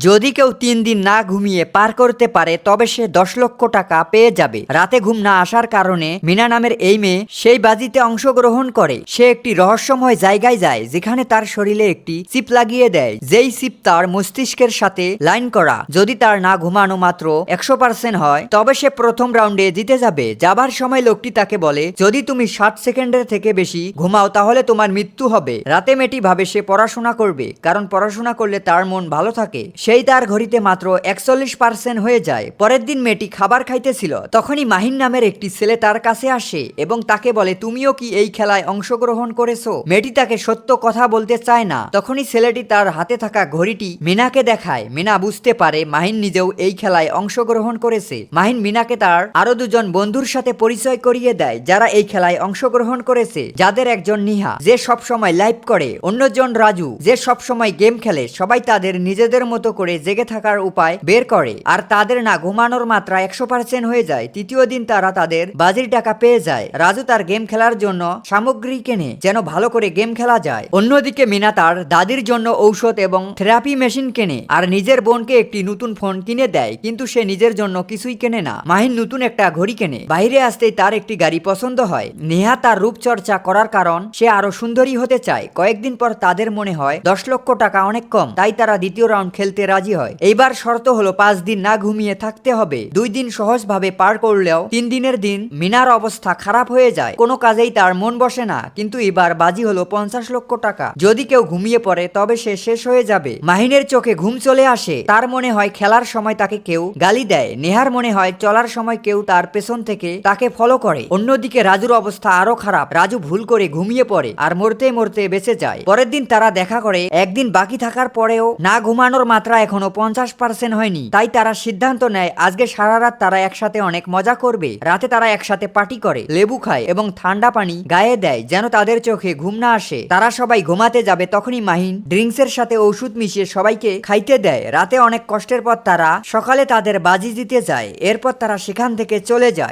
যদি কেউ 3 দিন না ঘুমিয়ে পার করতে পারে তবে সে 10 লক্ষ টাকা পেয়ে যাবে। রাতে ঘুম না আসার কারণে মিনা নামের এই মেয়ে সেই বাজিতে অংশগ্রহণ করে। সে একটি রহস্যময় জায়গায় যায় যেখানে তার শরীরে একটি চিপ লাগিয়ে দেয়, যেই চিপ তার মস্তিষ্কের সাথে লাইন করা। যদি তার না ঘুমানো মাত্র 100% হয় তবে সে প্রথম রাউন্ডে জিতে যাবে। যাবার সময় লোকটি তাকে বলে, যদি তুমি 60 সেকেন্ডের থেকে বেশি ঘুমাও তাহলে তোমার মৃত্যু হবে। রাতে মেয়েটি ভাবে সে পড়াশোনা করবে, কারণ পড়াশোনা করলে তার মন ভালো থাকে। সেই তার ঘড়িতে মাত্র 41% হয়ে যায়। পরের দিন মেয়েটি খাবার খাইতেছিল, তখনই মাহিন নামের একটি ছেলে তার কাছে আসে এবং তাকে বলে, তুমিও কি এই খেলায় অংশগ্রহণ করেছো? মেয়েটি তাকে সত্য কথা বলতে চায় না। তখনই ছেলেটি তার হাতে থাকা ঘড়িটি মিনাকে দেখায়। মিনা বুঝতে পারে মাহিন নিজেও এই খেলায় অংশগ্রহণ করেছে। মাহিন মিনাকে তার আরো দুজন বন্ধুর সাথে পরিচয় করিয়ে দেয় যারা এই খেলায় অংশগ্রহণ করেছে, যাদের একজন নিহা যে সব সময় লাইভ করে, অন্যজন রাজু যে সব সময় গেম খেলে। সবাই তাদের নিজেদের মতো করে জেগে থাকার উপায় বের করে, আর তাদের না ঘুমানোর মাত্রা 100% হয়ে যায়। তৃতীয় দিন তারা তাদের বাজির টাকা পেয়ে যায়। রাজু তার গেম খেলার জন্য সামগ্রী কেনে যেন ভালো করে গেম খেলা যায়। অন্যদিকে মিনা তার দাদির জন্য ঔষধ এবং থেরাপি মেশিন কেনে, আর নিজের বোনকে একটি নতুন ফোন কিনে দেয়, কিন্তু সে নিজের জন্য কিছুই কেনে না। মাহিন নতুন একটা ঘড়ি কেনে। বাইরে আসতেই তার একটি গাড়ি পছন্দ হয়। নেহা তার রূপচর্চা করার কারণ সে আরো সুন্দরী হতে চায়। কয়েকদিন পর তাদের মনে হয় 10 লক্ষ টাকা অনেক কম, তাই তারা দ্বিতীয় রাউন্ড খেলতে রাজি হয়। এইবার শর্ত হলো 5 দিন না ঘুমিয়ে থাকতে হবে। 2 দিন সহজভাবে পার করলেও 3 দিনের দিন মিনার অবস্থা খারাপ হয়ে যায়। কোনো কাজেই তার মন বসে না, কিন্তু এবার বাজি হলো 50 লক্ষ টাকা। যদি কেউ ঘুমিয়ে পড়ে তবে সে শেষ হয়ে যাবে। মাহিনের চোখে ঘুম চলে আসে। তার মনে হয় খেলার সময় তাকে কেউ গালি দেয়। নেহার মনে হয় চলার সময় কেউ তার পেছন থেকে তাকে ফলো করে। অন্যদিকে রাজুর অবস্থা আরো খারাপ। রাজু ভুল করে ঘুমিয়ে পড়ে আর মরতে মরতে বেঁচে যায়। পরের দিন তারা দেখা করে। একদিন বাকি থাকার পরেও না ঘুমানোর মাত্রা এখনো 50% হয়নি, তাই তারা সিদ্ধান্ত নেয় আজকে সারা রাত তারা একসাথে অনেক মজা করবে। রাতে তারা একসাথে পার্টি করে, লেবু খায় এবং ঠান্ডা পানি গায়ে দেয় যেন তাদের চোখে ঘুম না আসে। তারা সবাই ঘুমাতে যাবে, তখনই মাহিন ড্রিঙ্কসের সাথে ওষুধ মিশিয়ে সবাইকে খাইতে দেয়। রাতে অনেক কষ্টের পর তারা সকালে তাদের বাজি দিতে যায়। এরপর তারা সেখান থেকে চলে যায়।